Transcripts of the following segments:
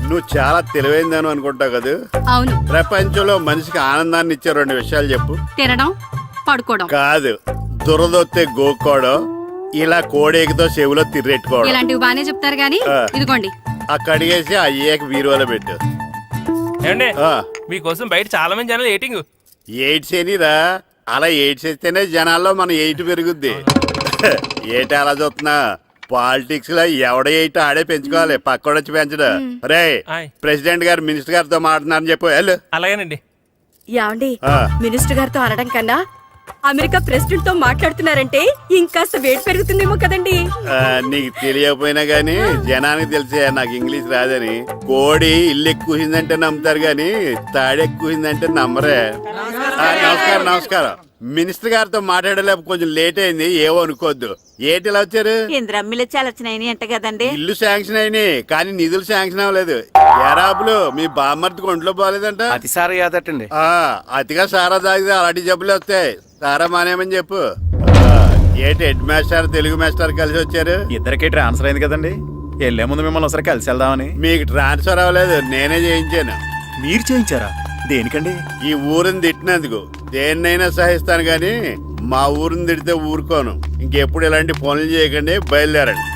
నువ్వు చాలా తెలివైందని అనుకుంటావు కదా. అవును. ప్రపంచంలో మనిషికి ఆనందాన్ని ఇచ్చే 2 విషయాలు చెప్పు. తినడం, పడుకోవడం. కాదు, దురదొత్తే గోక్కోవడం, ఇలా కోడేకితో చెవులో తిర్రెట్టుకోవడం. ఇలాంటివి బానే చెప్తారు గానీ ఇదిగోండి. కడిగేసి అయ్యాక బీరువాలో పెట్టు. ఏమండి మీకోసం బయట చాలా మంది జనాలు ఎయిటింగ్. ఎయిడ్స్ ఏనిరా, అలా ఎయిడ్స్ వేస్తేనే జనాల్లో మన ఎయిట్ పెరుగుద్ది. ఏటి అలా చూస్తున్నా? పాలిటిక్స్ లో ఎవడ ఎయిట్ ఆడే పెంచుకోవాలి, పక్కడొచ్చి పెంచడు. రే ప్రెసిడెంట్ గారు మినిస్టర్ గారితో మాట్లాడుతున్నారని చెప్పు. వెళ్ళు. అలాగేనండి. ఏమండి, మినిస్టర్ గారితో అనడం కన్నా అమెరికా ప్రెసిడెంట్ తో మాట్లాడుతున్నారంటే ఇంకాస్త వేడి పెరుగుతుందేమో కదండి. నీకు తెలియకపోయినా గానీ జనానికి తెలిసే నాకు ఇంగ్లీష్ రాదని. కోడి ఇల్లు ఎక్కువసిందంటే నమ్ముతారు గాని తాడెక్కువసిందంటే నమ్మరే. నమస్కారం. నమస్కారం. మినిస్టర్ గారితో మాట్లాడలేక కొంచెం లేట్ అయింది, ఏవో అనుకోవద్దు. ఏటి ఇలా వచ్చారు? ఇంద్రమ్మిలు చాలొచ్చినాయి అంట కదండి. ఇల్లు శాంక్షన్ అయినాయి కానీ నిధులు శాంక్షన్ అవ్వలేదు. ఎరాబులు మీ బామ్మర్తికి ఒంట్లో పోలేదంట. అతిసారా యాదటండి. అతిగా సారా తాగితే అలాంటి జబ్బులు వస్తాయి. సారా మానేమని చెప్పు. ఏటి హెడ్ మాస్టర్ తెలుగు మాస్టర్ కలిసి వచ్చారు? ఇద్దరికి ట్రాన్స్ఫర్ అయింది కదండి, వెళ్లే ముందు మిమ్మల్ని ఒకసారి కలిసి వెళ్దామని. మీకు ట్రాన్స్ఫర్ అవ్వలేదు, నేనే చేయించాను. మీరు చేయించారా? దేనికండి? ఈ ఊరిని తిట్టినందుకు. దేన్నైనా సహిస్తాను గాని మా ఊరిని తిడితే ఊరుకోను. ఇంకెప్పుడు ఇలాంటి పనులు చేయకండి, బయలుదేరండి.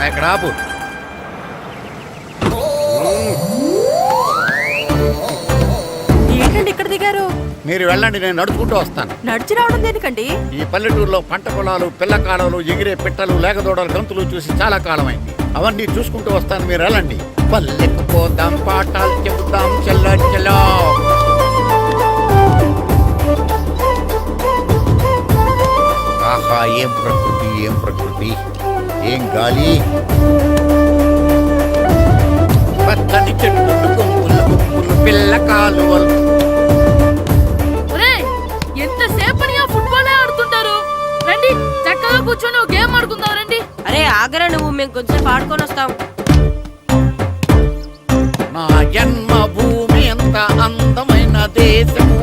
ఇక్కడ ఆపు. ఏంటండి ఇక్కడ దిగారు? మీరు వెళ్ళండి, నేను నడుచుకుంటూ వస్తాను. నడిచి రావడం దేనికండి? ఈ పల్లెటూరులో పంట పొలాలు, పిల్ల కాలాలు, ఎగిరే పిట్టలు, లేగదోడలు, గంతులు చూసి చాలా కాలమైంది. అవన్నీ చూసుకుంటూ వస్తాను, మీరు వెళ్ళండి. పల్లెకు పోదాం, పాఠాలు చెబుతాం, చెల్లో చెల్లో. ఆహా, ఏం ప్రకృతి, ఏం ప్రకృతి, ఏం గాలి. పచ్చని చెట్లు, గుంపులు గుంపులు, పిల్ల కాలువలు. ఎంతసేపని ఫుట్బాల్ ఆడుతుంటారు? రండి చక్కగా కూర్చొని గేమ్ ఆడుకుందాం రండి. అరే ఆగరా నువ్వు, మేము కొంచెం ఆడుకొని వస్తాం. నా జన్మ భూమి ఎంత అందమైన దేశము.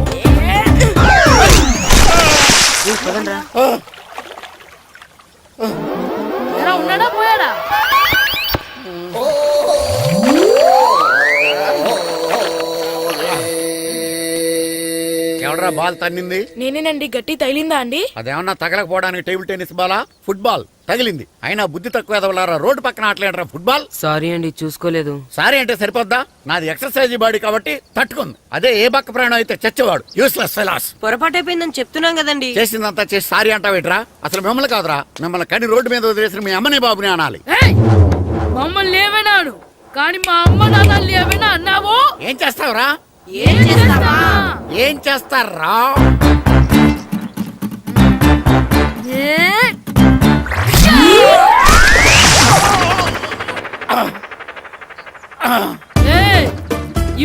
ఉన్నాడా పోయాడా? ఎవడరా బాల్ తన్నింది? నేనేనండి. గట్టి తగిలిందా అండి? అదేమన్నా తగలకపోవడానికి టేబుల్ టెన్నిస్ బాలా, ఫుట్బాల్ తగిలింది. అయినా బుద్ధి తక్కువ ఎదవలారా, రోడ్డు పక్కన ఆటలేడరా ఫుట్బాల్. సారీ అండి, చూసుకోలేదు. సారీ అంటే సరిపోద్దా? నాది ఎక్సర్సైజ్ బాడీ కాబట్టి తట్టుకుంది. అదే ఏ బక్క ప్రాణం అయితే చచ్చేవాడు. Useless fellas. పొరపాటు అయిపోయిందని చెప్తున్నాం కదండి. చేసిందంతా చేసి సారీ అంటావేట్రా? అసలు మిమ్మల్ని కాదురా, మిమ్మల్ని కని రోడ్డు మీద వదిలేసిన మీ అమ్మని బాబుని అనాలి. మమ్మల్ని ఏమైనాను కానీ మా అమ్మ నాన్నల్ని ఏమైనా అన్నావో ఏం చేస్తావురా? ఏం చేస్తారా?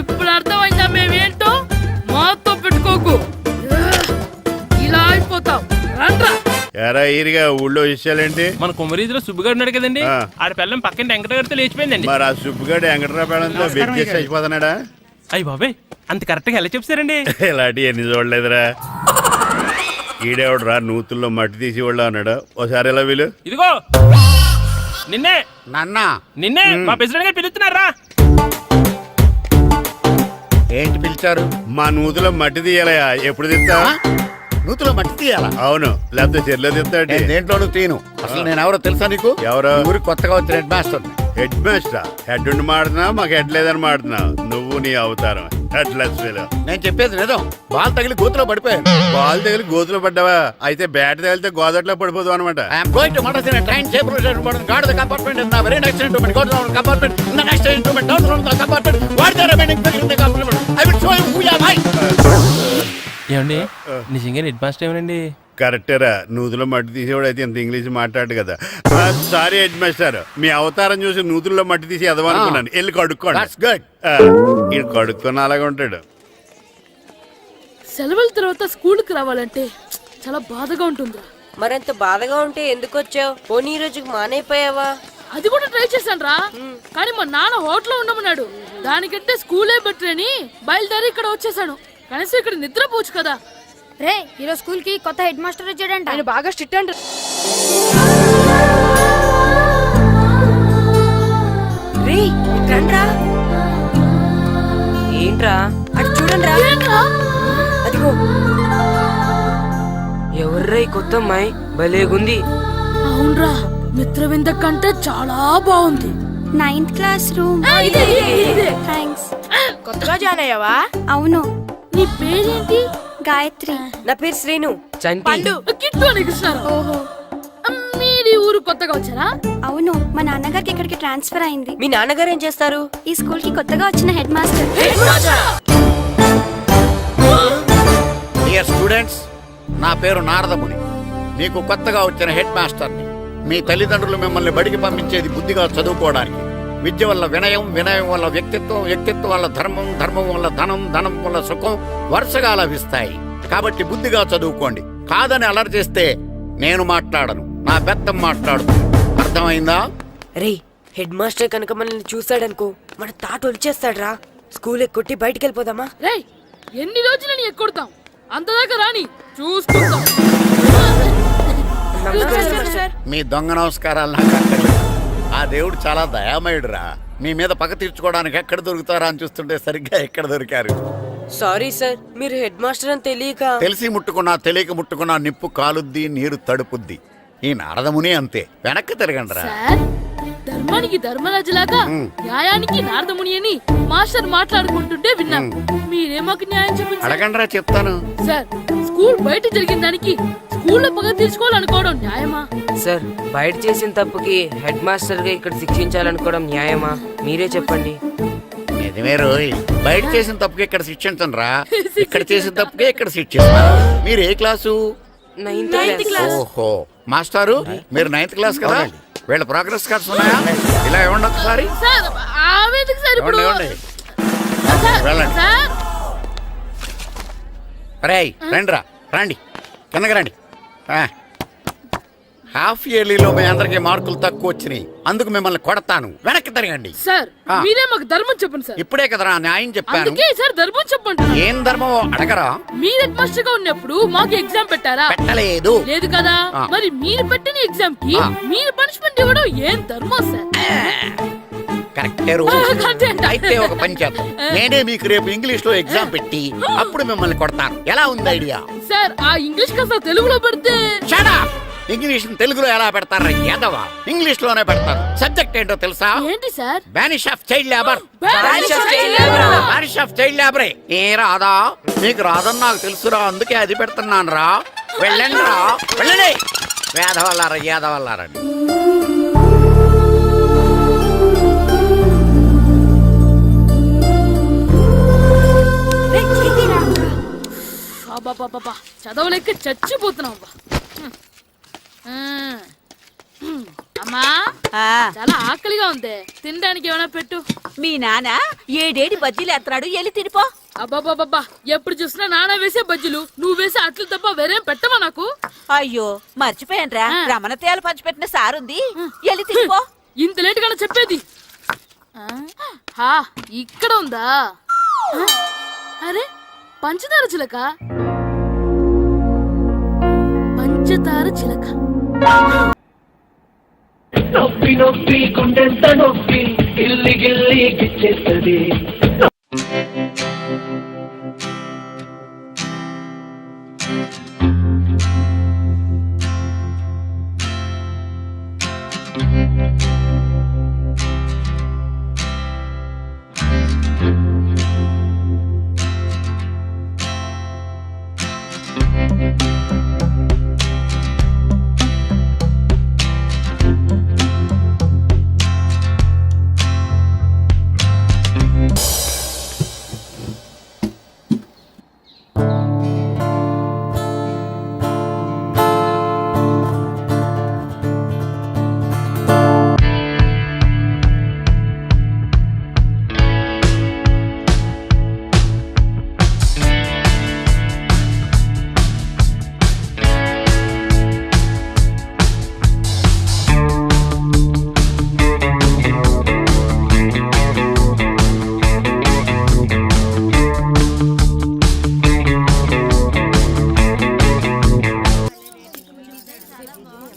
ఇప్పుడు అర్థమైందా మేమేంటో? మాతో పెట్టుకోకు, ఇలా అయిపోతావు. రండ్రా. ఎరా ఈరిగా ఊళ్ళో విషయాలేంటి? మన కుమరీజులో సుబ్బుగాడు ఉన్నాడు కదండి, ఆడ పిల్లం పక్కన వెంకటగారితో లేచిపోయిందండి. మరి ఆ సుబ్బుగాడు వెంకటరావు పేడంతో వెయిట్ చేసి అయిపోతున్నాడా? అయ్యి బాబాయ్, అంత కరెక్ట్ గా ఎలా చెప్తారండి? ఇలాంటి ఎన్ని చూడలేదురా. ఈడేవడరా నూతుల్లో మట్టి తీసి వాళ్ళు అన్నాడు. ఒకసారి ఎలా వీలు? ఇదిగో నిన్నే నిన్నే మా ప్రెసిడెంట్ గారు పిలుస్తున్నారా? ఏంటి పిలిచారు? మా నూతులో మట్టి తీయాలయా. ఎప్పుడు తీస్తా? నూతులో మట్టి తీయాలా? అవును, లేకపోతే చెర్లో తీస్తాడు. దేంట్లోనూ తీను. అసలు నేను ఎవరో తెలుసా నీకు? ఎవరో? ఊరికి కొత్తగా వచ్చిన head master. Head master? Head ఉండి మాడుతున్నావు, మాకు హెడ్ లేదని మాడుతున్నావు. నువ్వు నీ అవతారం హెడ్లెస్ ఫెలో. నేను చెప్పేది నిజం. బాల్ తగిలి గోతులో పడిపోయాను. బాల్ తగిలి గోతులో పడ్డావా? అయితే బ్యాట్ తగిలితే గోదట్లో పడిపోదు అనమాట. ఏమండి నిజంగా హెడ్ మాస్టర్ ఏమనండి? కరెక్టరా, నూతులో మట్టి తీసేవాడు అయితే ఇంత ఇంగ్లీష్ మాట్లాడు కదా. సారీ హెడ్ మాస్టర్, మీ అవతారం చూసి నూతుల్లో మట్టి తీసి ఎదవనుకున్నాను. వెళ్ళి కడుక్కోండి. ఇది కడుక్కొని అలాగే ఉంటాడు. సెలవుల తర్వాత స్కూల్కి రావాలంటే చాలా బాధగా ఉంటుంది. మరింత బాధగా ఉంటే ఎందుకు వచ్చావు? పోనీ రోజుకి మానైపోయావా? అది కూడా ట్రై చేశాను రా, కానీ మా నాన్న హోటల్లో ఉండమన్నాడు. దానికంటే స్కూలే బెటర్ అని బయలుదేరి ఇక్కడ వచ్చేసాను. కనీసం ఇక్కడ నిద్రపోవచ్చు కదా. రే, ఈరోజు స్కూల్ కి కొత్త హెడ్ మాస్టర్ వచ్చాడంట. ఆయన బాగా స్ట్రిక్ట్ అంట. ఏంట్రా? అటు చూడండి రా. అదిగో ఎవర్రా ఈ కొత్త అమ్మాయి? భలేగుంది. అవునరా, మిత్రవింద కంటే చాలా బాగుంది. 9th class room. ఇదే. థ్యాంక్స్. కొత్తగా జాయిన్ అయ్యావా? అవును. నీ పేరేంటి? గాయత్రి. నా పేరు శ్రీను. చంటి. కిట్టు అని కృష్ణారావు. ఓహో. మీది ఊరు కొత్తగా వచ్చారా? అవును, మా నాన్నగారికి ఇక్కడికి ట్రాన్స్ఫర్ అయింది. మీ నాన్నగారు ఏం చేస్తారు? ఈ స్కూల్ కి కొత్తగా వచ్చిన హెడ్ మాస్టర్. డియర్ స్టూడెంట్స్, నా పేరు నారదముని. మీకు కొత్తగా వచ్చిన హెడ్ మాస్టర్ని. మీ తల్లిదండ్రులు మిమ్మల్ని బడికి పంపించేది బుద్ధిగా చదువుకోవడానికి. విద్య వల్ల వినయం, వినయం వల్ల వ్యక్తిత్వం, వ్యక్తిత్వం వల్ల ధర్మం, ధర్మం వల్ల ధనం, ధనం వల్ల సుఖం వరుసగా లభిస్తాయి. కాబట్టి బుద్ధిగా చదువుకోండి. కాదని అలర్ చేస్తే నేను మాట్లాడను, నా పెద్దం మాట్లాడుతుంది. అర్థమైందా? రే, హెడ్ మాస్టర్ కనుక మనల్ని చూసాడనుకో మన తాట వచ్చేస్తాడ్రా. స్కూల్ ఎక్కొట్టి బయటికి వెళ్ళిపోదామా? రేయ్, ఎన్ని రోజులని ఎక్కొడతాం? అంతదాకా రాని చూసుకుంటాం. మీ దొంగ నమస్కారాలు నాకు అక్కర్లేదు. ఆ దేవుడు చాలా దయామయుడురా. మీ మీద పగ తీర్చుకోవడానికి ఎక్కడ దొరుకుతారా అని చూస్తుంటే సరిగ్గా ఎక్కడ దొరికారు. సారీ సార్, మీరు హెడ్ మాస్టర్ అని తెలియక. తెలిసి ముట్టుకున్నా తెలియక ముట్టుకున్నా నిప్పు కాలుద్ది, నీరు తడుపుద్ది. ఈ నారదముని అంతే. వెనక్కి తిరగండి రా. సార్, ధర్మానికి ధర్మరాజులాగా న్యాయానికి నారదముని అని మాస్టర్ మాట్లాడుకుంటుంటే విన్నాం. మీరే మాకు న్యాయం చెప్పండి. అడగండి రా, చెప్తాను. సార్, స్కూల్ బయట జరిగిన దానికి స్కూల్లో పగ తీర్చుకోవాలనుకోవడం న్యాయమా? సార్, బయట చేసిన తప్పుకి హెడ్ మాస్టర్ గా ఇక్కడ శిక్షించాలనుకోవడం న్యాయమా? మీరే చెప్పండి. నిజమే రోయ్, బయట చేసిన తప్పుకి ఇక్కడ శిక్షించను రా. ఇక్కడ చేసిన తప్పుకే ఇక్కడ శిక్షిస్తాను. మీరు ఏ క్లాసు? 9th class. ఓహో, మాస్టారు మీరు 9th క్లాస్ కదా? వీళ్ళ ప్రోగ్రెస్ కార్డ్స్ ఉన్నాయా? ఇలా ఇవ్వండి ఒకసారి. సార్, ఆవేదకు సార్ ఇప్పుడు. ఇవ్వండి. సార్, వెళ్ళండి. సార్, రేయ్ రండి రా, రండి కిందకి రండి. హాఫ్ ఇయర్లీలో మీ అందరికి మార్కులు తక్కువ వచ్చినాయి, అందుకు మిమ్మల్ని కొడతాను. వెనక్కి తిరగండి. సార్, మీరే మాకు ధర్మం చెప్పండి సార్. ఇప్పుడే కదరా న్యాయం చెప్పాను. అందుకే సార్ ధర్మం చెప్పండి. ఏం ధర్మం అడగరా? మీరు హెడ్ మాస్టర్ గా ఉన్నప్పుడు మాకు ఎగ్జామ్ పెట్టారా? పెట్టలేదు. లేదు కదా. మరి మీరు పెట్టిన ఎగ్జామ్ కి మీరు పనిష్మెంట్ ఇవ్వడం ఏం ధర్మం సార్? కరెక్టే రో. అయితే ఒక పని చేద్దాం, నేనే మీకు రేపు ఇంగ్లీష్ లో ఎగ్జామ్ పెట్టి అప్పుడు మిమ్మల్ని కొడతాను. ఎలా ఉంది ఐడియా? సార్, ఆ ఇంగ్లీష్ కాస్త తెలుగులో పెడితే. Shut up! ఇంగ్లీష్ తెలుగులో ఎలా పెడతారా యాదవా? ఇంగ్లీష్ లోనే పెడతారు. సబ్జెక్ట్ ఏంటో తెలుసా? ఏంటి sir? Banish of child labour. Banish of child labor. Banish of child లేబరే. ఏ రాదా? మీకు రాదని నాకు తెలుసురా, అందుకే అది పెడుతున్నాను రా. వెళ్ళండి రా, వెళ్ళండి. వేదవల్లారా, యాదవల్లారండి. అబ్బా, చదవలేక చచ్చిపోతున్నాం. అమ్మా, చాలా ఆకలిగా ఉంది, తినడానికి ఏమైనా పెట్టు. మీ నాన్న 7 బజ్జీలు ఎత్తాడు, వెళ్ళి తినిపో. అబ్బాబాబా, ఎప్పుడు చూసినా నాన్న వేసే బజ్జీలు, నువ్వు వేసే అట్లు తప్ప వేరేం పెట్టవా నాకు? అయ్యో మర్చిపోయానురా, రమణ తేలు పంచిపెట్టిన సారుంది, వెళ్ళి తినిపో. ఇంత లేట్ గా చెప్పేది. ఇక్కడ ఉందా? అరే, పంచదార చిలక. పంచదార చిలక. నొప్పి నొప్పి గుండెంత నొప్పి, గిల్లి గిల్లి గిచ్చేస్తుంది.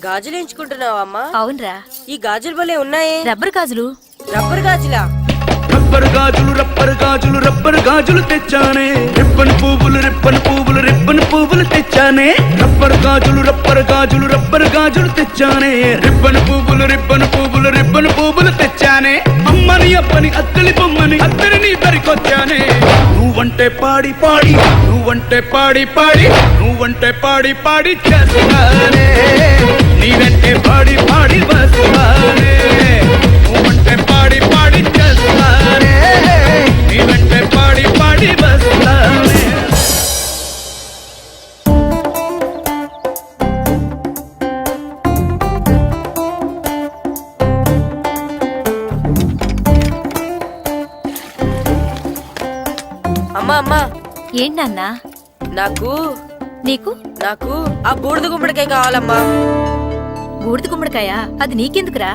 గాజులు ఎంచుకుంటున్నావా అమ్మా? అవునరా. ఈ గాజులు భలే ఉన్నాయే. రబ్బర్ గాజులు. రబ్బర్ గాజులా? రబ్బరు గాజులు రబ్బరు గాజులు రబ్బరు గాజులు తెచ్చానే రిబ్బన్ పువ్వులు రిబ్బన్ పువ్వులు రిబ్బన్ పువ్వులు తెచ్చానే రబ్బరు గాజులు రబ్బరు గాజులు రబ్బరు గాజులు తెచ్చానే రిబ్బన్ పువ్వులు రిబ్బన్ పువ్వులు రిబ్బన్ పువ్వులు తెచ్చానే అమ్మని అప్పని అత్తలి బొమ్మని అత్తరిని పరికొచ్చానే నువ్వంటే పాడి పాడి నువ్వంటే పాడి పాడి నువ్వంటే పాడి పాడి చేస్తానే నీ వెంటే పాడి పాడి వస్తానే నువ్వంటే పాడి పాడి చేస్తానే నీ వెంటే పాడి పాడి వస్తానే అమ్మా అమ్మా ఏంటన్నా నాకు నీకు నాకు ఆ బూడిద గుమ్మడికాయ కావాలమ్మా. బూడిద గుమ్మడికాయ అది నీకెందుకురా?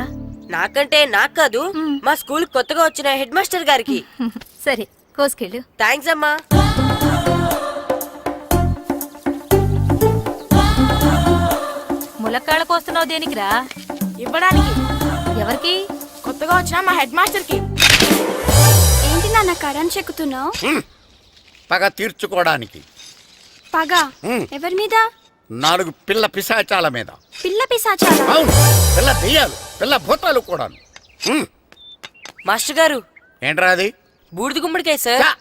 నాకంటే నాకు కాదు, మా స్కూల్ కొత్తగా వచ్చిన హెడ్ మాస్టర్ గారికి. సరే కోసుకెళ్ళు. థ్యాంక్స్ అమ్మా. ములక్కాళ్ళ కోస్తున్నావు దేనికిరా? ఇవ్వడానికి. ఎవరికి? కొత్తగా వచ్చిన మా హెడ్ మాస్టర్ కి. ఏంటి నాన్న కరెంట్ చెక్కుతున్నావు? పగ తీర్చుకోవడానికి. పగ ఎవరి మీద? 4 పిల్ల పిశాచాల మీద. పిల్ల పిశాచాలా? అవును, పిల్ల దెయ్యాలు, పిల్ల భూతాలు కూడా. మాస్టర్ గారు, ఏంట్రా అది? బూడిద గుమ్మడికాయ సార్. ఛా,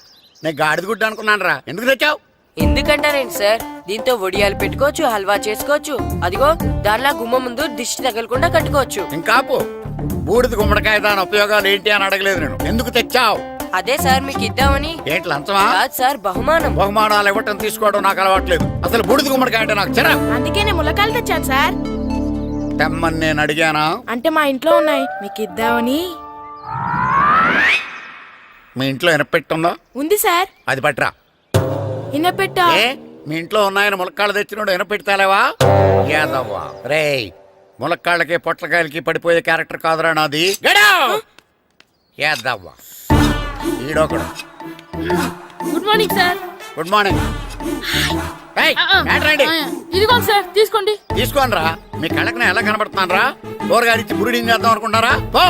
నేను గాడిద గుడ్డ అనుకున్నాను రా. ఎందుకు తెచ్చావు? ఎందుకంటారేంటి సార్, దీంతో వడియాలు పెట్టుకోవచ్చు, హల్వా చేసుకోవచ్చు. అదిగో దానిలా గుమ్మ ముందు దిష్టి తగలకుండా కట్టుకోవచ్చు. ఇంకాపు, బూడిద గుమ్మడికాయ దాని ఉపయోగాలు ఏంటి అని అడగలేదు నేను. ఎందుకు తెచ్చావు? అదే సార్ మీకు ఇద్దామని. ఏంటి లంచమా? కాదు సార్, బహుమానం. బహుమానాలు ఇవ్వటం తీసుకోవడం నాకు అలవాట్లేదు. అసలు బూడిద గుమ్మడికాయ అంటే నాకు చిరా. అందుకే నేను ములక్కాయలు తెచ్చాను సార్. తెమ్మని నేను అడిగానా? అంటే మా ఇంట్లో ఉన్నాయి, మీకు ఇద్దామని. మీ ఇంట్లో ఎనపెట్టుందా? ఉంది సార్. అది పట్రా. ఇన్నపెట్టా. ఏ మీ ఇంట్లో ఉన్నాయని ములక్కాళ్ళు తెచ్చినోడు ఎనపెడతాలేవా? యాదవ్వా రేయ్, ములక్కాళ్ళకి పొట్లకాయలకి పడిపోయే క్యారెక్టర్ కాదురా నాది. యాదవ్వా ఈడొకడు. Good morning sir. Good morning. ఇదిగోండి సార్, తీసుకోండి. తీసుకోనరా, మీ కళ్ళకి నేను ఎలా కనబడుతున్నాను రా? కూరగాయలిచ్చి బురిడింగ్ చేద్దాం అనుకుంటారా? పో.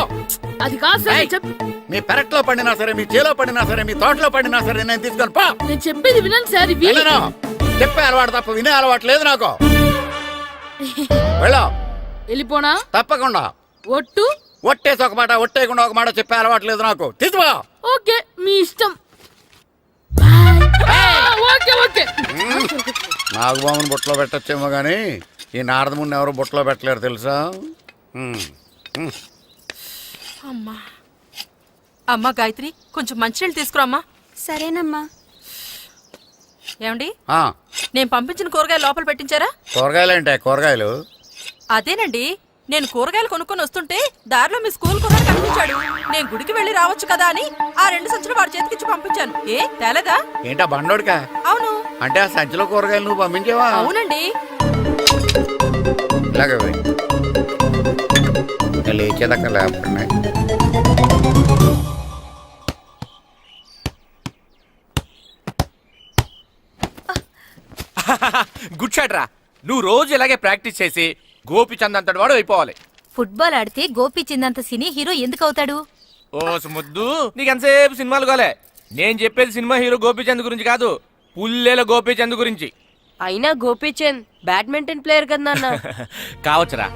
అది కాదు సార్, మీ పెరట్లో పండినా సరే, మీ చేలో పండినా సరే, మీ తోటలో పండినా సరే నేను తీసుకొని పో. నేను చెప్పేది వినండి సార్. ఇవి చెప్పే అలవాటు తప్ప వినే అలవాటు లేదు నాకు. వెళ్ళో. వెళ్ళిపోనా? తప్పకుండా. ఒట్టు. ఒట్టేసి ఒక మాట, ఒట్టేయకుండా ఒక మాట చెప్పే అలవాటు లేదు నాకు. తీసుకో. ఓకే, మీ ఇష్టం. Okay okay. నాగబాబుని బుట్టలో పెట్టచ్చేమో గానీ ఈ నారదముని ఎవరు బుట్టలో పెట్టలేరు తెలుసా? అమ్మా గాయత్రి, కొంచెం మంచినీళ్ళు తీసుకురామ్మా. సరేనమ్మా. ఏమండి, ఆ, నేను పంపించిన కూరగాయలు లోపల పెట్టించారా? కూరగాయలు ఏంటే? కూరగాయలు అదేనండి, నేను కూరగాయలు కొనుక్కొని వస్తుంటే దారిలో మీ స్కూల్ కుర్రాడు కనిపించాడు. నేను గుడికి వెళ్ళి రావచ్చు కదా అని ఆ 2 సంచులు వాడి చేతికిచ్చి పంపించాను. ఏ తేలేదా? ఏంటా బండోడికా? అవును. అంటే ఆ సంచిలో కూరగాయలు నువ్వు పంపించేవా? అవునండి. ఇలాగే లేచేదాకా లేకుండా గుడ్ షాట్ రా. నువ్వు రోజు ఇలాగే ప్రాక్టీస్ చేసి గోపిచంద్ అంతటి వాడు అయిపోవాలి. ఫుట్బాల్ ఆడితే గోపిచంద్ సినీ హీరో ఎందుకు అవుతాడు? ఓ ముద్దు, నీకు ఎంతసేపు సినిమాలు కాలే. నేను చెప్పేది సినిమా హీరో గోపిచంద్ గురించి కాదు, పుల్లేల గోపిచంద్ గురించి. అయినా గోపీచంద్ బ్యాడ్మింటన్ ప్లేయర్ కదా నాన్న. కావచ్చురా,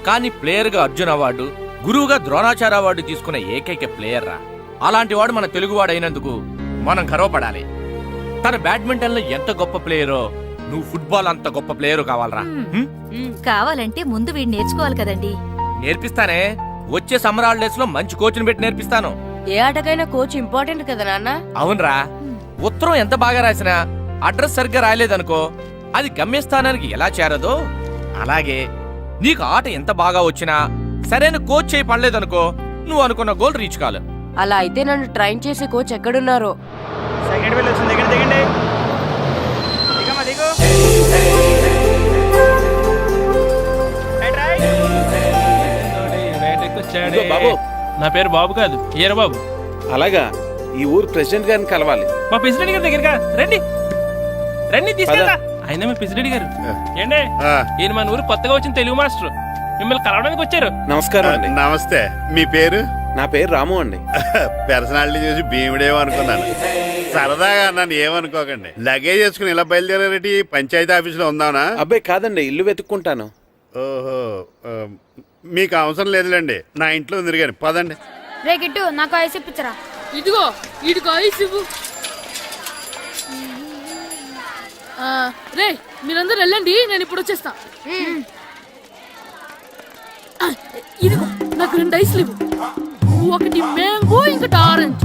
కానీ ప్లేయర్ గా అర్జున్ అవార్డు, గురువుగా ద్రోణాచార్య అవార్డు తీసుకున్న ఏకైక ప్లేయర్ రా. అలాంటి వాడు మన తెలుగువాడు అయినందుకు మనం గర్వపడాలి. తన బ్యాడ్మింటన్ లో ఎంత గొప్ప ప్లేయరో, నువ్వు ఫుట్బాల్ అంత గొప్ప ప్లేయరు కావాలరా. కావాలంటే ముందు వీడు నేర్చుకోవాలి కదండి. నేర్పిస్తానే, వచ్చే సమ్మర్ హాలిడేస్ లో మంచి కోచ్ని పెట్టి నేర్పిస్తాను. ఏ ఆటకైనా కోచ్ ఇంపార్టెంట్ కదా నాన్న. అవునరా, ఉత్తరం ఎంత బాగా రాసినా అడ్రస్ సరిగ్గా రాయలేదనుకో, అది గమ్యస్థానానికి ఎలా చేరదో అలాగే నీకు ఆట ఎంత బాగా వచ్చినా సరైన కోచ్ చేయి పడలేదనుకో, నువ్వు అనుకున్న గోల్ రీచ్ కాదు. అలా అయితే నన్ను ట్రైన్ చేసే కోచ్ ఎక్కడున్నారో. సెకండ్ బిల్ వచ్చింది, దిగండి దిగండి. దిగమ్మా, దిగు. ఇదిగో బాబు, నా పేరు బాబు కాదు, ఏర బాబు. అలాగా, ఈ ఊరు ప్రెసిడెంట్ గారిని కలవాలి. మా ప్రెసిడెంట్ గారి దగ్గరగా రండి రండి, తీసుకెళ్తా. ఆయన మీ ప్రెసిడెంట్ గారు ఏండే, ఈయన మన ఊరు కొత్తగా వచ్చిన తెలుగు మాస్టర్, మిమ్మల్ని కలవడానికి వచ్చారు. నమస్కారం అండి. నమస్తే. మీ పేరు? నా పేరు రాము అండి. పర్సనాలిటీ చూసి భీముడేమో అనుకున్నాను. సరదాగా నన్ను ఏమనుకోకండి. లగేజ్ వేసుకుని ఇలా బయలుదేరేటి పంచాయతీ ఆఫీసులో ఉందానా? అబ్బాయి కాదండి, ఇల్లు వెతుక్కుంటాను. ఓహో, మీకు అవసరం లేదులేండి, నా ఇంట్లో ఉంది కానీ పదండి. రే గిట్టు నాకు ఐస్ ఇప్పించరా. ఇదిగో ఇదిగో ఐస్ ఇవ్వు. రే మీరందరూ వెళ్ళండి, నేను ఇప్పుడు వచ్చేస్తా. ఇదిగో నాకు 2 ఐస్లు ఇవ్వు. ఒకటి మ్యాంగో ఇంకటి ఆరెంజ్.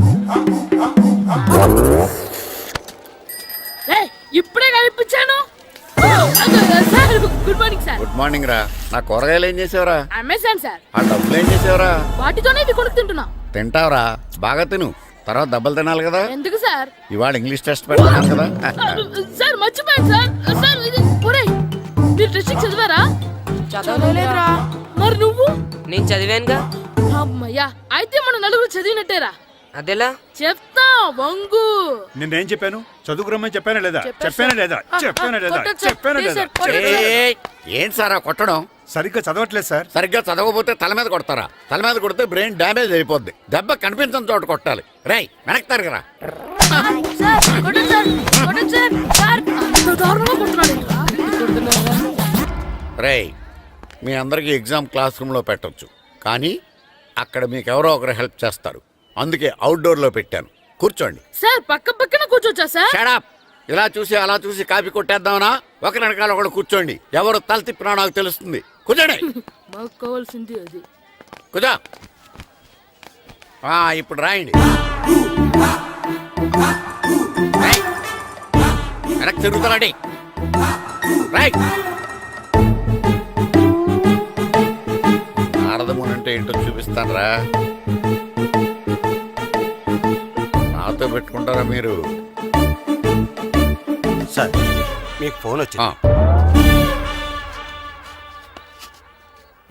ఇప్పుడే కనిపించాను. Sir good morning sir. Good morning రా. నా కూరగాయలు ఏం చేసావురా? Amazon sir. ఆ డబ్బులు ఏం చేసావురా? వాటితోనే ఇది కొనుక్కు తింటున్నా. తింటావురా, బాగా తిను, తర్వాత దెబ్బలు తినాలి కదా. ఎందుకు సార్? ఇవాళ ఇంగ్లీష్ టెస్ట్ పెడతాను కదా. సార్ మర్చిపోయాను సార్. సార్ ఇది ఒరేయ్, మీరు టెస్టింగ్ చదివారా? చదవలేదురా. మరి నువ్వు? నేను చదివానుగా. అమ్మయ్యా, అయితే మనం నలుగురు చదివినట్టేరా. అదెలా? చెప్తా వంగు. నిన్నేం చెప్పాను? చదువుకురమ్మని చెప్పానా లేదా? చెప్పాను లేదా? కొట్టొచ్చు సార్. ప్లీజ్ సార్, కొట్టొచ్చు. ఏయ్, ఏంటి సారా కొట్టడం? సరిగ్గా చదవట్లేదు సార్. సరిగ్గా చదవకపోతే తల మీద కొడతారా? తల మీద కొడితే బ్రెయిన్ డ్యామేజ్ అయిపోద్ది. దెబ్బ కనిపించని చోట కొట్టాలి. రేయ్ వెనక్కి తరగరా. సార్ కొట్టొచ్చు సార్. కొట్టొచ్చు సార్. సార్ అంత దారుణంగా కొడుతున్నాడు. రేయ్, మీ అందరికీ ఎగ్జామ్ క్లాస్ రూమ్లో పెట్టొచ్చు, కానీ అక్కడ మీకు ఎవరో ఒకరు హెల్ప్ చేస్తారు. అందుకే అవుట్డోర్లో పెట్టాను. కూర్చోండి. సార్ పక్క పక్కన కూర్చోచ్చా సార్? షడప్. ఇలా చూసి అలా చూసి కాపీ కొట్టేద్దామనా? ఒకరి వెనకాల ఒకడు కూర్చోండి. ఎవరు తల తిప్పినా నాకు తెలుస్తుంది. కూర్చోండి. మాకు కావాల్సింది అది. కూర్చో. ఇప్పుడు రాయండి. రాయ్. వెనక్కి తిరుగుతారండి. రైట్. నారదముని అంటే ఏంటో చూపిస్తానరా. నాతో పెట్టుకుంటారా మీరు? సార్ మీకు ఫోన్ వచ్చింది.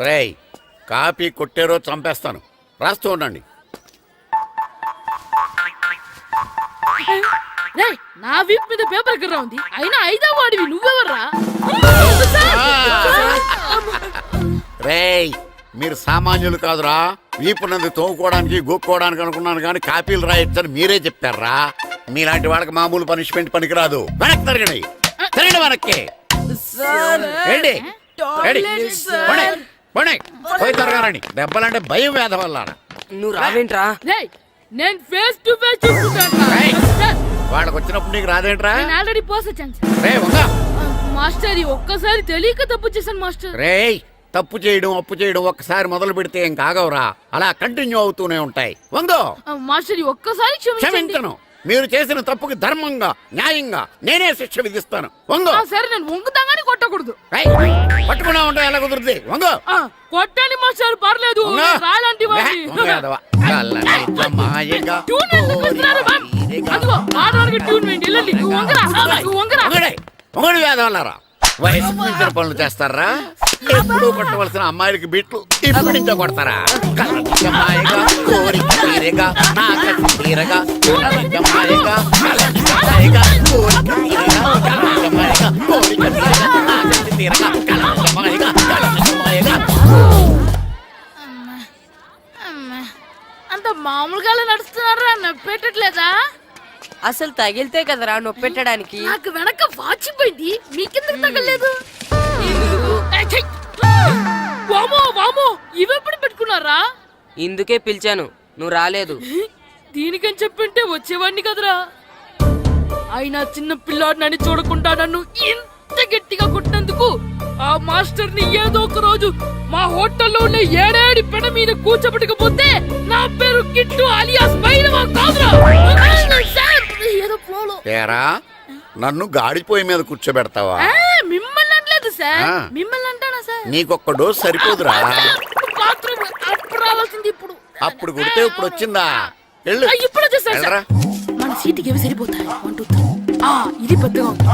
రేయ్, కాపీ కొట్టారో చంపేస్తాను. రాస్తూ ఉండండి. రేయ్, నా వీప్ మీద పేపర్ ఎక్కడ ఉంది? అయినా 5వ వాడివి నువ్వెవర్రా? రేయ్, మీరు సామాన్యులు కాదురా. వీపునంది తోముకోవడానికి గోక్కోవడానికి అనుకున్నాను, కానీ కాపీలు రాయొచ్చని మీరే చెప్పారా. మీలాంటి వాళ్ళకి మామూలు పనిష్మెంట్ పనికిరాదు. వెనక్కి తిరగండి. తిరగండి వెనక్కి. ఏంటి? పోయి తిరగారండి. దెబ్బలంటే భయం వేద వల్ల. నువ్వు రావేంట్రా? రేయ్, నేను ఫేస్ టు ఫేస్ చూసుకుంటాను. వాళ్ళకి వచ్చినప్పుడు నీకు రాదేంట్రా? నేను ఆల్రెడీ పోస్ వచ్చాను సార్. రే వంగ. మాస్టర్ ఒక్కసారి తెలియక తప్పు చేశాను మాస్టర్. రేయ్, తప్పు చేయడం అప్పు చేయడం ఒక్కసారి మొదలు పెడితే ఏం కాగవరా. అలా కంటిన్యూ అవుతూనే ఉంటాయి. వంగో. మాస్టర్ ఒక్కసారి క్షమించను. మీరు చేసిన తప్పుకి ధర్మంగా న్యాయంగా నేనే శిక్ష విధిస్తాను. వంగో. సరే, నేను వంగుతాగాని కొట్టకూడదు. పట్టుకున్నా ఉంటా ఎలా కుదురుతుంది. వంగో. కొట్టండి మాస్టర్, పర్లేదు. రాలాంటి మొగడు వేదవల్లారా. వయసు మించిన పనులు చేస్తారా? ఎప్పుడు కొట్టవలసిన అమ్మాయిలకి బిట్లు ఇప్పుడు నుంచో కొడతారా? కలజమాయగా కోరిక తీరగా నా కసి తీరగా కలజమాయగా కలజమాయగా కోరిక తీరగా కలజమాయగా కోరిక తీరగా నా కసి తీరగా కలజమాయగా కలజమాయగా. అంత మామూలుగా నడుస్తున్నారా? నొప్పెట్టట్లేదా? అసలు తగిలితే కదరా నొప్పెట్టడానికి. నాకు వెనక వాచిపోయింది, మీకెందుకు తగలేదు? వామో వామో, ఇవెప్పుడు పెట్టుకున్నారా? ఇందుకే పిలిచాను, నువ్వు రాలేదు. దీనికని చెప్పింటే వచ్చేవాడిని కదరా. అయినా చిన్న పిల్లాడినని చూడకుండా నన్ను ఇంత గట్టిగా కొట్టినందుకు ఆ మాస్టర్ ని ఏదో ఒక రోజు మా హోటల్లో ఉన్న 7 పెడ మీద కూర్చోబెట్టకపోతే నా పేరు కిట్టు అలియాస్ బైరవా కాదురా. ఏదో ఫ్లోలో. ఏరా, నన్ను గాడిపోయి మీద కూర్చోబెడతావా? మిమ్మల్ని అనలేదు సార్. మిమ్మల్ని అంటానా సార్? నీకొక్క డోస్ సరిపోదురా. బాత్రూమ్ అప్పుడు రావాల్సింది ఇప్పుడు. అప్పుడు కొడితే ఇప్పుడు వచ్చిందా? వెళ్ళు. ఇప్పుడు వచ్చేసారు సార్. మన సీటుకి ఏవి సరిపోతాయి? 1 2 3. ఇది పెద్దగా ఉంది.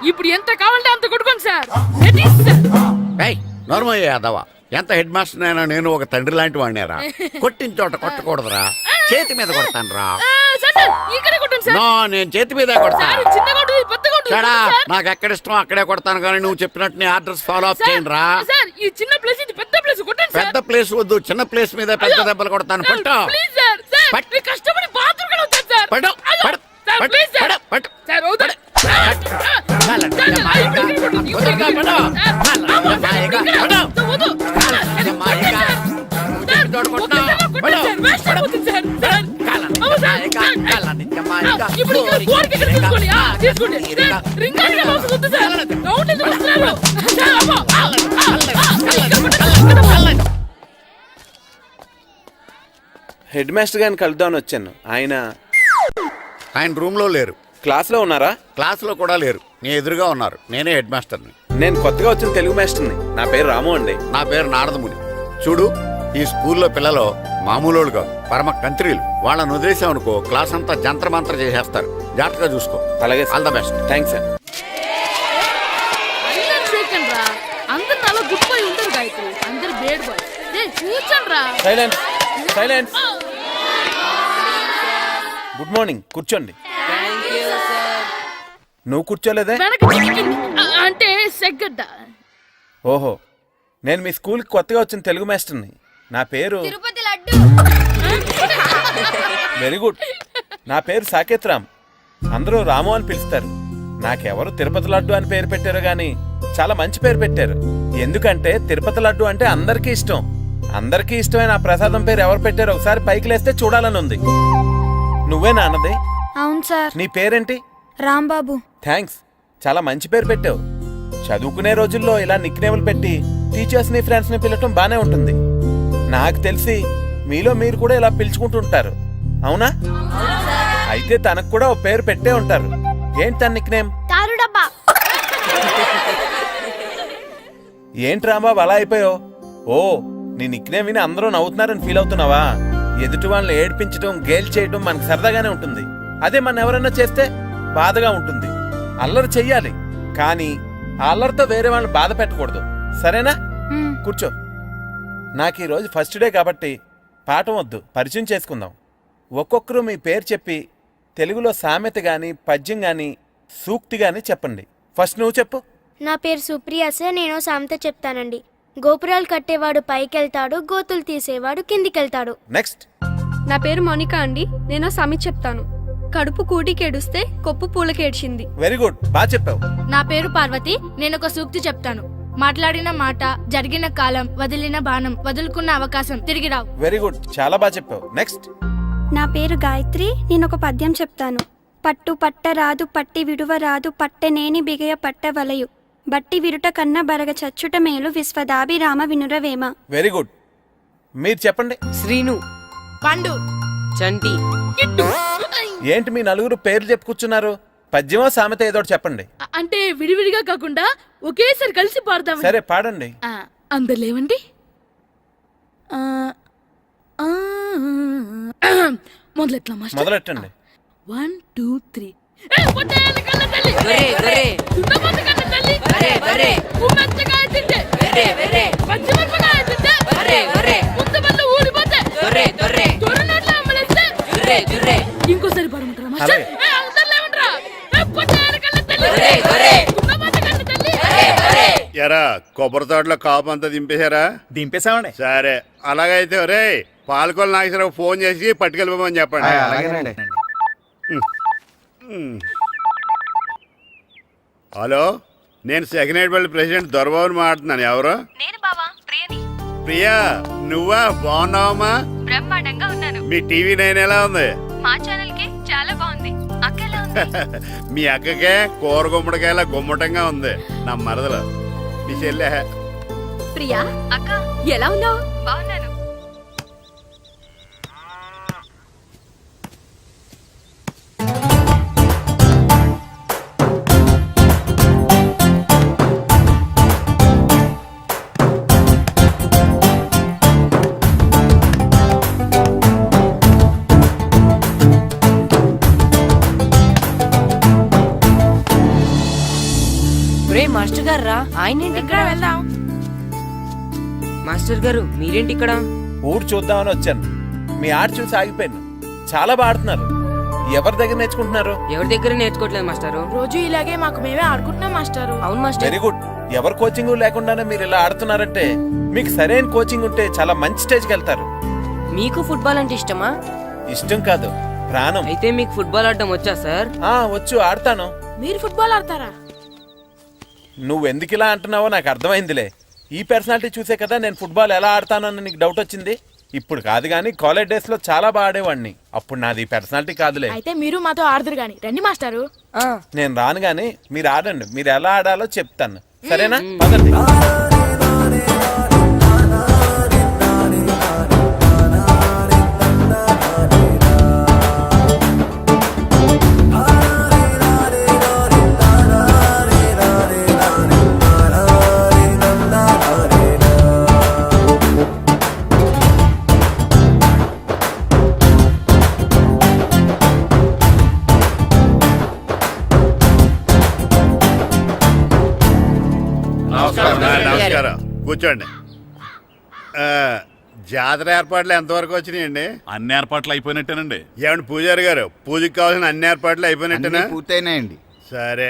ఇప్పుడు ఎంత కావాలంటే అంత కొట్టుకోండి సార్. నోర్మయ్య యాదవ, ఎంత హెడ్ మాస్టర్ అయినా నేను ఒక తండ్రి లాంటి వాడినేరా. కొట్టిన చోట కొట్టకూడదురా. చేతి మీద కొడతాను రా. సార్ సార్ ఇక్కడే కొట్టండి సార్. నో, నేను చేతి మీద సార్ కొడతాను. చిన్నగా ఉంటుంది పెద్దగా ఉంటుంది చెడా, సార్. నాకు ఎక్కడ ఇష్టం అక్కడే కొడతాను, కానీ నువ్వు చెప్పినట్టు నీ ఆర్డర్స్ ఫాలో అప్ సార్, చేయండి రా. సార్ ఈ చిన్న ప్లేస్ ఇది పెద్ద ప్లేస్ కొట్టండి సార్. పెద్ద ప్లేస్ వద్దు, చిన్న ప్లేస్ మీద పెద్ద దెబ్బలు కొడతాను. సార్, పట్టు ప్లీజ్ సార్ సార్ పట్టు. మీ కష్టపడి బాత్రూమ్ కూడా వచ్చాను సార్. పట్టు అయ్యో, పట్టు సార్ పట్టు ప్లీజ్ సార్. పట్టు పట్టు సార్ వద్దు. చాలండి, అమ్మాయిగా. వదలగా, పట్టు. అమ్మాయిగా, పట్టు. అమ్మాయిగా. తోడుకుంటున్నా. పట్టు. హెడ్ మాస్టర్ గారిని కలుద్దామని వచ్చాను. ఆయన రూమ్ లో లేరు, క్లాస్లో ఉన్నారా? క్లాస్ లో కూడా లేరు, నీ ఎదురుగా ఉన్నారు. నేనే హెడ్ మాస్టర్ని. నేను కొత్తగా వచ్చిన తెలుగు మాస్టర్ని. నా పేరు రాము అండి. నా పేరు నారదముని. చూడు, ఈ స్కూల్లో పిల్లలు మామూలు కాదు, పరమ కంత్రీలు. వాళ్ళని వదిలేసామనుకో క్లాస్ అంతా జంత్రమంత్ర చేసేస్తారు. జాగ్రత్తగా చూసుకో. అలాగే, all the best. Thanks sir. అందరు నాలో గుడ్ బాయ్ ఉంటారు గాయత్రి, అందరు బేడ్ బాయ్. కూర్చోండి రా. Silence, silence. గుడ్ మార్నింగ్, కూర్చోండి. నువ్వు కూర్చోలేదే? అంటే సెగ్గడ్డ. ఓహో, నేను మీ స్కూల్కి కొత్తగా వచ్చిన తెలుగు మాస్టర్ని. నా పేరు తిరుపతి లడ్డు. Very good. నా పేరు సాకేత్ రామ్. అందరూ రాము అని పిలుస్తారు. నాకెవరు తిరుపతి లడ్డు అని పేరు పెట్టారు గాని చాలా మంచి పేరు పెట్టారు. ఎందుకంటే తిరుపతి లడ్డు అంటే అందరికీ ఇష్టం. అందరికీ ఇష్టమైన ఆ ప్రసాదం పేరు ఎవరు పెట్టారో ఒకసారి పైకి లేస్తే చూడాలని ఉంది. నువ్వే నాన్నది? అవును సార్. నీ పేరేంటి? రాంబాబు. థ్యాంక్స్, చాలా మంచి పేరు పెట్టావు. చదువుకునే రోజుల్లో ఇలా నిక్నేములు పెట్టి టీచర్స్ ని ఫ్రెండ్స్ ని పిలవటం బానే ఉంటుంది. నాకు తెలిసి మీలో మీరు కూడా ఇలా పిలుచుకుంటుంటారు, అవునా? అయితే తనకు కూడా ఓ పేరు పెట్టే ఉంటారు. ఏంటి తన నిక్నేమ్? తారు డబ్బా. ఏంటి రాంబాబు అలా అయిపోయావు? ఓ, నీ నిక్నేమ్ విని అందరూ నవ్వుతున్నారని ఫీల్ అవుతున్నావా? ఎదుటి వాళ్ళని ఏడ్పించడం, గేల్ చేయడం మనకు సరదాగానే ఉంటుంది. అదే మన ఎవరన్నా చేస్తే బాధగా ఉంటుంది. అల్లరి చెయ్యాలి, కానీ ఆ అల్లరితో వేరే వాళ్ళని బాధ పెట్టకూడదు, సరేనా? కూర్చో. నాకు ఈరోజు ఫస్ట్ డే కాబట్టి పాఠం వద్దు, పరిచయం చేసుకుందాం. ఒక్కొక్కరు మీ పేరు చెప్పి తెలుగులో సామెత గాని, పద్యం గాని, సూక్తి గాని చెప్పండి. ఫస్ట్ నువ్వు చెప్పు. నా పేరు సుప్రియ సార్. నేను సామెత చెప్తానండి. గోపురాలు కట్టేవాడు పైకెళ్తాడు, గోతులు తీసేవాడు కిందికెళ్తాడు. నెక్స్ట్. నా పేరు మోనికా అండి. నేను సామెత చెప్తాను. కడుపు కూటికేడుస్తే కొప్పు పూలకేడ్చింది. వెరీ గుడ్, బాగా చెప్పావు. నా పేరు పార్వతి. నేను ఒక సూక్తి చెప్తాను. మాట్లాడిన మాట, జరిగిన కాలం, వదిలిన బాణం, వదులుకున్న అవకాశం తిరిగి రావు. వెరీ గుడ్, చాలా బాగా చెప్పావు. నెక్స్ట్. నా పేరు గాయత్రి. నేను ఒక పద్యం చెప్తాను. పట్టు పట్ట రాదు, పట్టి విడువ రాదు, పట్టెనేని బిగయ పట్ట వలయు, బట్టి విరుట కన్న బరగ చచ్చుట మేలు, విశ్వదాభిరామ వినురవేమ. Very good. మీరు చెప్పండి. శ్రీను, పండు, చంటి. ఏంటి మీ నలుగురు పేర్లు చెప్పుకూర్చున్నారు? పద్యమో సామెత ఏదో చెప్పండి. అంటే విడివిడిగా కాకుండా ఒకేసారి కలిసి పాడతాం. సరే, పాడండి. అందరు లేవండి. మొదలెట్లా మాస్టర్? మొదలెట్టండి. 1 2 3. ఇంకోసారి పాడమంటారా మాస్టర్? ఎరా కొబ్బరి తోటలో కాపు అంతా దింపేశారా? దింపేశామండి. సరే, అలాగైతే రే పాలకొల నాగేశ్వరరావు ఫోన్ చేసి పట్టుకెళ్ళిపోమని చెప్పండి. అలాగేనండి. హలో, నేను సెకండ్ హెడ్ బల్లి ప్రెసిడెంట్ దొరబాబుని మాట్లాడుతున్నాను. ఎవరు? నేను బావా, ప్రియని. ప్రియా, నువ్వా? బాగున్నావమ్మా? బ్రహ్మాండంగా ఉన్నాను. మీ టీవీ 9 ఎలా ఉంది? మా ఛానల్ కి చాలా బాగుంది. అక్క ఎలా ఉంది? మీ అక్కకే కూర గుమ్మడికాయలా గుమ్మటంగా ఉంది. నా మరదలు మీ చెల్లె. ప్రియా అక్క ఎలా ఉన్నావు? బాగున్నాను. మాస్టర్ గారు రా. ఆయన ఇక్కడ వెళ్దాం. మాస్టర్ గారు మీరేంటి ఇక్కడ? ఊరు చూద్దామని వచ్చాను. మీ ఆట చూసి ఆగిపోయాను. చాలా బాగా ఆడుతున్నారు. ఎవరి దగ్గర నేర్చుకుంటున్నారు? ఎవరి దగ్గర నేర్చుకోవట్లేదు మాస్టారు. రోజు ఇలాగే మాకు మేమే ఆడుకుంటున్నాం మాస్టారు. అవును మాస్టర్. Very good. ఎవరి కోచింగ్ లేకుండానే మీరు ఇలా ఆడుతున్నారంటే మీకు సరైన కోచింగ్ ఉంటే చాలా మంచి స్టేజ్కి వెళ్తారు. మీకు ఫుట్బాల్ అంటే ఇష్టమా? ఇష్టం కాదు, ప్రాణం. అయితే మీకు ఫుట్బాల్ ఆడడం వచ్చా సార్? వచ్చు, ఆడతాను. మీరు ఫుట్బాల్ ఆడతారా? నువ్వెందుకు ఇలా అంటున్నావో నాకు అర్థమైందిలే. ఈ పర్సనాలిటీ చూసే కదా నేను ఫుట్బాల్ ఎలా ఆడతానని నీకు డౌట్ వచ్చింది. ఇప్పుడు కాదు కానీ కాలేజ్ డేస్ లో చాలా బాగా ఆడేవాడిని. అప్పుడు నాది పర్సనాలిటీ కాదులే. అయితే మీరు మాతో ఆడదురు గాని రండి మాస్టారు. నేను రాను గాని మీరు ఆడండి. మీరు ఎలా ఆడాలో చెప్తాను, సరేనా? పదండి. నమస్కారం, కూర్చోండి. జాతర ఏర్పాట్లు ఎంతవరకు వచ్చినాయండి? అన్ని ఏర్పాట్లు అయిపోయినట్టేనండి. ఏమండి పూజారి గారు, పూజకి కావాల్సిన అన్ని ఏర్పాట్లు అయిపోయినట్టేనా? పూర్తయినాయండి. సరే.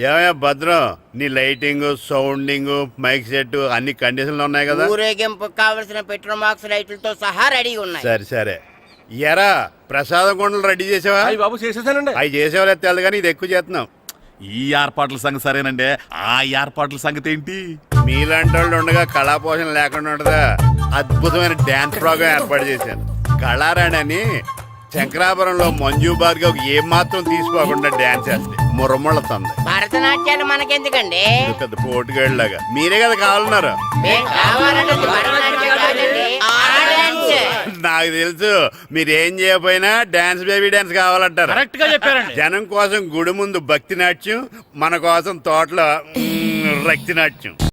ఏమయ్యా భద్రం, నీ లైటింగ్, సౌండింగ్, మైక్ సెట్ అన్ని కండిషన్లు ఉన్నాయి కదా? ఊరేగింపు కావలసిన పెట్రోల్ మార్క్స్ లైట్లతో సహా రెడీ ఉన్నాయి. సరే సరే. ఎరా ప్రసాదం కొండలు రెడీ చేసావా? బాబు చేసేసానండి. అవి చేసేవాళ్ళు తెలదు కానీ ఇది ఎక్కువ చేస్తున్నాం. ఈ ఏర్పాట్ల సంగతి సరేనండి, ఆ ఏర్పాట్ల సంగతి ఏంటి? మీలాంటి వాళ్ళు ఉండగా కళాపోషణ లేకుండా ఉండదా? అద్భుతమైన డ్యాన్స్ ప్రోగ్రామ్ ఏర్పాటు చేశాను. కళారాణి అని శంకరాపురంలో మంజు భార్గవ్ ఏం మాత్రం తీసుకోకుండా డ్యాన్స్ చేస్తే మురముళ్ళతుంది. భరతనాట్యాలు మనకెందుకండి? ఇది పెద్ద పోటుగాళ్ళలాగా మీరే కదా కావాలన్నారు. నాకు తెలుసు మీరేం చేయకపోయినా డాన్స్ బేబీ డాన్స్ కావాలంటారు. కరెక్ట్ గా చెప్పారండి. జనం కోసం గుడి ముందు భక్తి నాట్యం, మన కోసం తోటలో రక్తి నాట్యం.